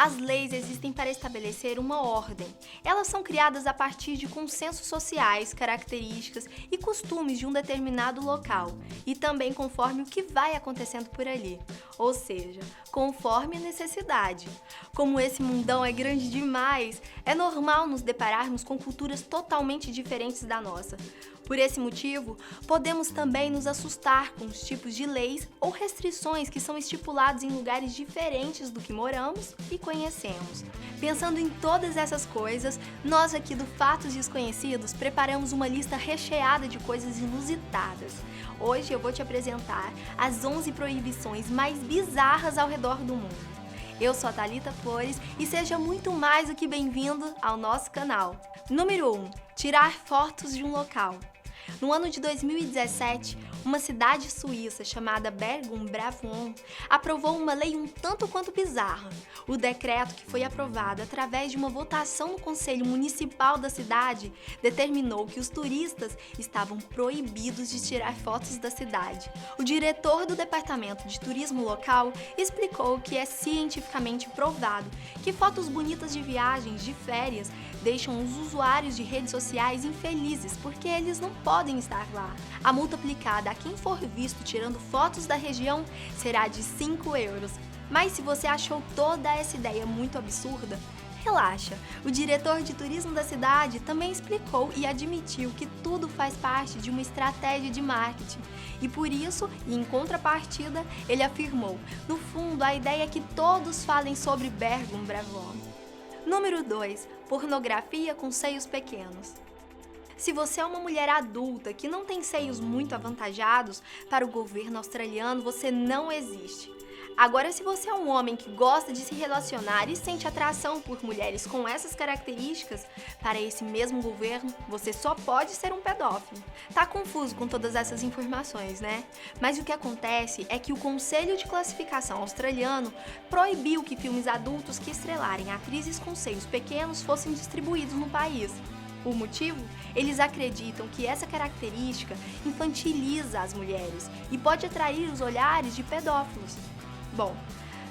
As leis existem para estabelecer uma ordem. Elas são criadas a partir de consensos sociais, características e costumes de um determinado local, e também conforme o que vai acontecendo por ali, ou seja, conforme a necessidade. Como esse mundão é grande demais, é normal nos depararmos com culturas totalmente diferentes da nossa. Por esse motivo, podemos também nos assustar com os tipos de leis ou restrições que são estipulados em lugares diferentes do que moramos e conhecemos. Pensando em todas essas coisas, nós aqui do Fatos Desconhecidos preparamos uma lista recheada de coisas inusitadas. Hoje eu vou te apresentar as 11 proibições mais bizarras ao redor do mundo. Eu sou a Thalita Flores e seja muito mais do que bem-vindo ao nosso canal. Número 1. Tirar fotos de um local. No ano de 2017, uma cidade suíça chamada Bergum-Bravon aprovou uma lei um tanto quanto bizarra. O decreto, que foi aprovado através de uma votação no Conselho Municipal da cidade, determinou que os turistas estavam proibidos de tirar fotos da cidade. O diretor do Departamento de Turismo local explicou que é cientificamente provado que fotos bonitas de viagens, de férias, deixam os usuários de redes sociais infelizes porque eles não podem estar lá. A multa aplicada a quem for visto tirando fotos da região será de 5 euros. Mas se você achou toda essa ideia muito absurda, relaxa. O diretor de turismo da cidade também explicou e admitiu que tudo faz parte de uma estratégia de marketing. E por isso, e em contrapartida, ele afirmou: no fundo, a ideia é que todos falem sobre Bergum-Bravon. Número 2. Pornografia com seios pequenos. Se você é uma mulher adulta que não tem seios muito avantajados, para o governo australiano você não existe. Agora, se você é um homem que gosta de se relacionar e sente atração por mulheres com essas características, para esse mesmo governo, você só pode ser um pedófilo. Tá confuso com todas essas informações, né? Mas o que acontece é que o Conselho de Classificação australiano proibiu que filmes adultos que estrelarem atrizes com seios pequenos fossem distribuídos no país. O motivo? Eles acreditam que essa característica infantiliza as mulheres e pode atrair os olhares de pedófilos. Bom,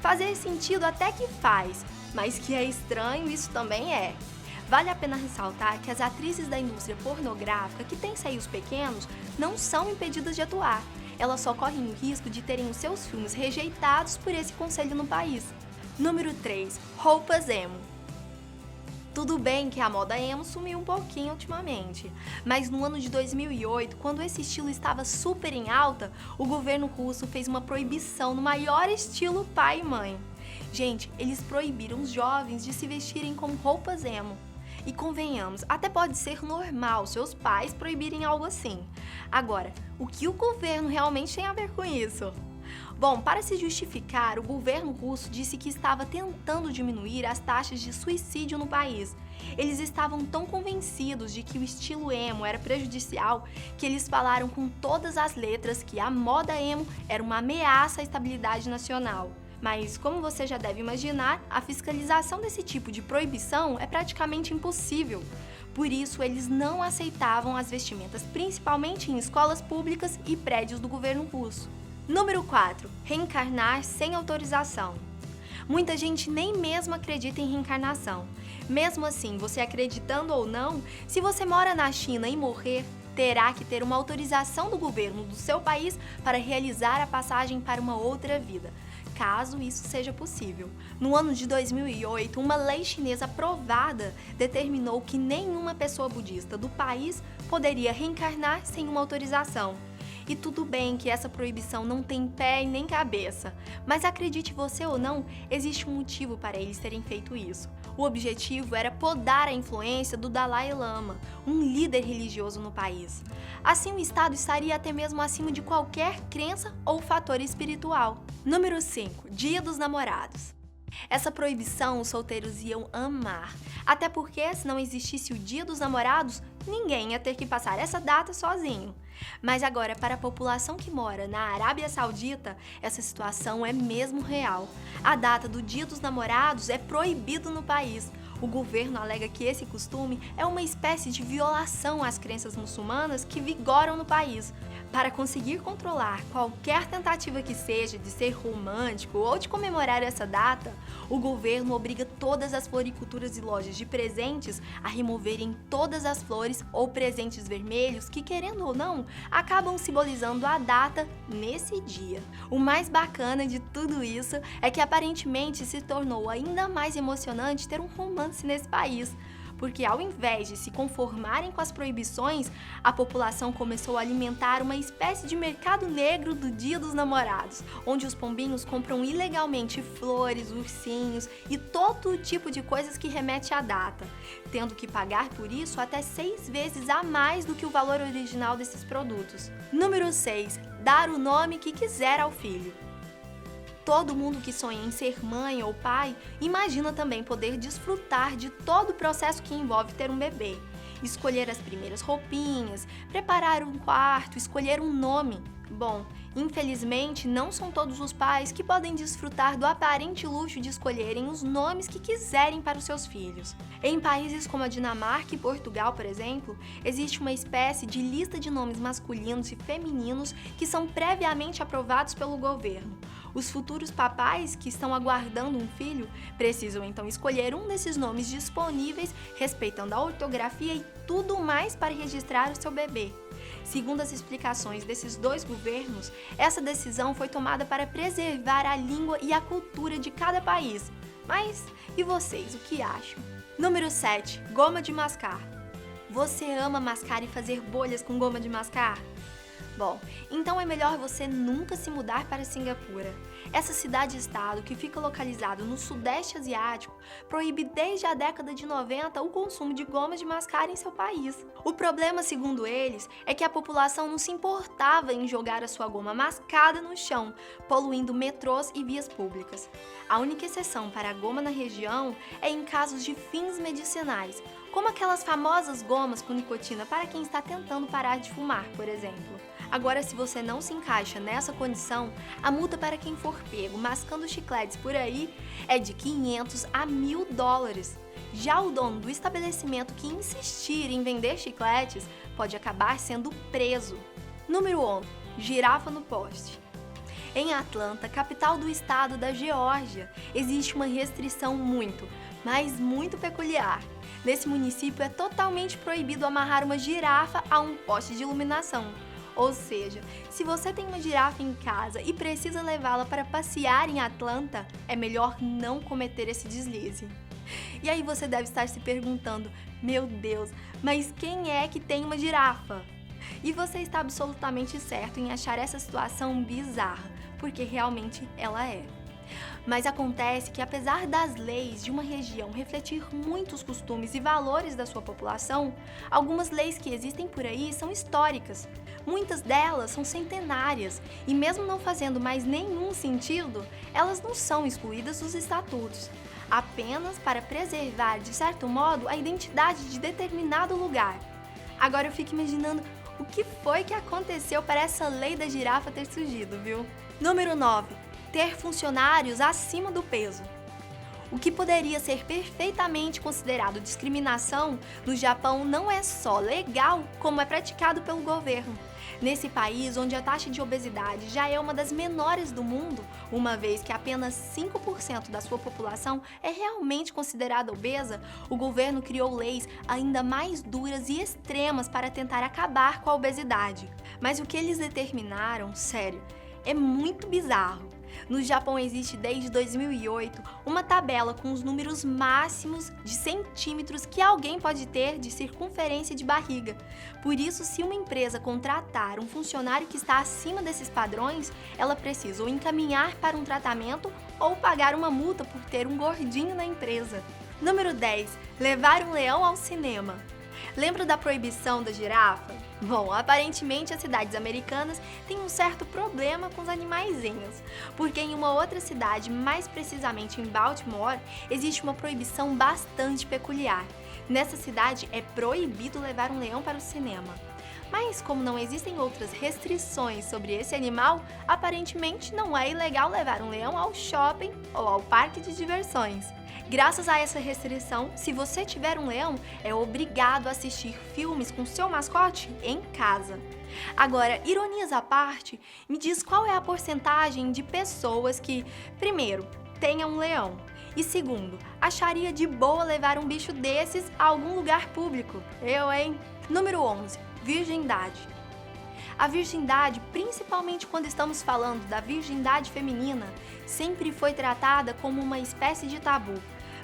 fazer sentido até que faz, mas que é estranho isso também é. Vale a pena ressaltar que as atrizes da indústria pornográfica que têm seios pequenos não são impedidas de atuar. Elas só correm o risco de terem os seus filmes rejeitados por esse conselho no país. Número 3. Roupas emo. Tudo bem que a moda emo sumiu um pouquinho ultimamente, mas no ano de 2008, quando esse estilo estava super em alta, o governo russo fez uma proibição no maior estilo pai e mãe. Gente, eles proibiram os jovens de se vestirem com roupas emo. E convenhamos, até pode ser normal seus pais proibirem algo assim. Agora, o que o governo realmente tem a ver com isso? Bom, para se justificar, o governo russo disse que estava tentando diminuir as taxas de suicídio no país. Eles estavam tão convencidos de que o estilo emo era prejudicial que eles falaram com todas as letras que a moda emo era uma ameaça à estabilidade nacional. Mas, como você já deve imaginar, a fiscalização desse tipo de proibição é praticamente impossível. Por isso, eles não aceitavam as vestimentas, principalmente em escolas públicas e prédios do governo russo. Número 4. Reencarnar sem autorização. Muita gente nem mesmo acredita em reencarnação. Mesmo assim, você acreditando ou não, se você mora na China e morrer, terá que ter uma autorização do governo do seu país para realizar a passagem para uma outra vida, caso isso seja possível. No ano de 2008, uma lei chinesa aprovada determinou que nenhuma pessoa budista do país poderia reencarnar sem uma autorização. E tudo bem que essa proibição não tem pé e nem cabeça, mas acredite você ou não, existe um motivo para eles terem feito isso. O objetivo era podar a influência do Dalai Lama, um líder religioso no país. Assim, o Estado estaria até mesmo acima de qualquer crença ou fator espiritual. Número 5. Dia dos Namorados. Essa proibição os solteiros iam amar, até porque se não existisse o Dia dos Namorados, ninguém ia ter que passar essa data sozinho. Mas agora, para a população que mora na Arábia Saudita, essa situação é mesmo real. A data do Dia dos Namorados é proibido no país. O governo alega que esse costume é uma espécie de violação às crenças muçulmanas que vigoram no país. Para conseguir controlar qualquer tentativa que seja de ser romântico ou de comemorar essa data, o governo obriga todas as floriculturas e lojas de presentes a removerem todas as flores ou presentes vermelhos que, querendo ou não, acabam simbolizando a data nesse dia. O mais bacana de tudo isso é que aparentemente se tornou ainda mais emocionante ter um romance nesse país, porque ao invés de se conformarem com as proibições, a população começou a alimentar uma espécie de mercado negro do Dia dos Namorados, onde os pombinhos compram ilegalmente flores, ursinhos e todo tipo de coisas que remete à data, tendo que pagar por isso até 6 vezes a mais do que o valor original desses produtos. Número 6. Dar o nome que quiser ao filho. Todo mundo que sonha em ser mãe ou pai imagina também poder desfrutar de todo o processo que envolve ter um bebê. Escolher as primeiras roupinhas, preparar um quarto, escolher um nome. Bom, infelizmente não são todos os pais que podem desfrutar do aparente luxo de escolherem os nomes que quiserem para os seus filhos. Em países como a Dinamarca e Portugal, por exemplo, existe uma espécie de lista de nomes masculinos e femininos que são previamente aprovados pelo governo. Os futuros papais que estão aguardando um filho precisam então escolher um desses nomes disponíveis, respeitando a ortografia e tudo mais para registrar o seu bebê. Segundo as explicações desses dois governos, essa decisão foi tomada para preservar a língua e a cultura de cada país. Mas e vocês, o que acham? Número 7. Goma de mascar. Você ama mascar e fazer bolhas com goma de mascar? Bom, então é melhor você nunca se mudar para Singapura. Essa cidade-estado, que fica localizado no Sudeste Asiático, proíbe desde a década de 90 o consumo de goma de mascar em seu país. O problema, segundo eles, é que a população não se importava em jogar a sua goma mascada no chão, poluindo metrôs e vias públicas. A única exceção para a goma na região é em casos de fins medicinais, como aquelas famosas gomas com nicotina para quem está tentando parar de fumar, por exemplo. Agora, se você não se encaixa nessa condição, a multa para quem for pego mascando chicletes por aí é de 500 a 1.000 dólares. Já o dono do estabelecimento que insistir em vender chicletes pode acabar sendo preso. Número 11. Girafa no poste. Em Atlanta, capital do estado da Geórgia, existe uma restrição mas muito peculiar. Nesse município é totalmente proibido amarrar uma girafa a um poste de iluminação. Ou seja, se você tem uma girafa em casa e precisa levá-la para passear em Atlanta, é melhor não cometer esse deslize. E aí você deve estar se perguntando, meu Deus, mas quem é que tem uma girafa? E você está absolutamente certo em achar essa situação bizarra, porque realmente ela é. Mas acontece que, apesar das leis de uma região refletir muitos costumes e valores da sua população, algumas leis que existem por aí são históricas. Muitas delas são centenárias e, mesmo não fazendo mais nenhum sentido, elas não são excluídas dos estatutos, apenas para preservar, de certo modo, a identidade de determinado lugar. Agora eu fico imaginando o que foi que aconteceu para essa lei da girafa ter surgido, viu? Número 9. Ter funcionários acima do peso. O que poderia ser perfeitamente considerado discriminação, no Japão não é só legal, como é praticado pelo governo. Nesse país, onde a taxa de obesidade já é uma das menores do mundo, uma vez que apenas 5% da sua população é realmente considerada obesa, o governo criou leis ainda mais duras e extremas para tentar acabar com a obesidade. Mas o que eles determinaram, sério, é muito bizarro. No Japão existe desde 2008 uma tabela com os números máximos de centímetros que alguém pode ter de circunferência de barriga. Por isso, se uma empresa contratar um funcionário que está acima desses padrões, ela precisa ou encaminhar para um tratamento ou pagar uma multa por ter um gordinho na empresa. Número 10. Levar um leão ao cinema. Lembra da proibição da girafa? Bom, aparentemente as cidades americanas têm um certo problema com os animaizinhos, porque em uma outra cidade, mais precisamente em Baltimore, existe uma proibição bastante peculiar. Nessa cidade é proibido levar um leão para o cinema. Mas como não existem outras restrições sobre esse animal, aparentemente não é ilegal levar um leão ao shopping ou ao parque de diversões. Graças a essa restrição, se você tiver um leão, é obrigado a assistir filmes com seu mascote em casa. Agora, ironias à parte, me diz qual é a porcentagem de pessoas que, primeiro, tenha um leão e segundo, acharia de boa levar um bicho desses a algum lugar público? Eu, hein? Número 11. Virgindade. A virgindade, principalmente quando estamos falando da virgindade feminina, sempre foi tratada como uma espécie de tabu.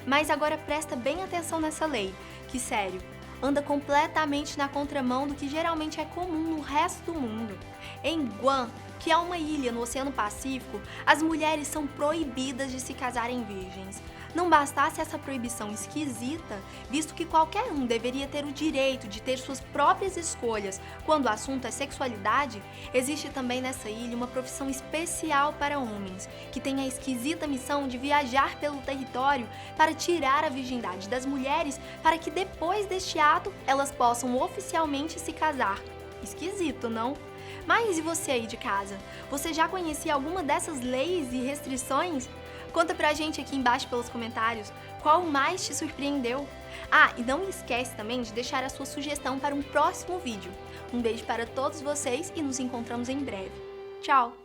Mas agora presta bem atenção nessa lei, que, sério, anda completamente na contramão do que geralmente é comum no resto do mundo. Em Guam, que é uma ilha no Oceano Pacífico, as mulheres são proibidas de se casarem virgens. Não bastasse essa proibição esquisita, visto que qualquer um deveria ter o direito de ter suas próprias escolhas quando o assunto é sexualidade, existe também nessa ilha uma profissão especial para homens, que tem a esquisita missão de viajar pelo território para tirar a virgindade das mulheres para que depois deste ato elas possam oficialmente se casar. Esquisito, não? Mas e você aí de casa? Você já conhecia alguma dessas leis e restrições? Conta pra gente aqui embaixo pelos comentários qual mais te surpreendeu. Ah, e não esquece também de deixar a sua sugestão para um próximo vídeo. Um beijo para todos vocês e nos encontramos em breve. Tchau!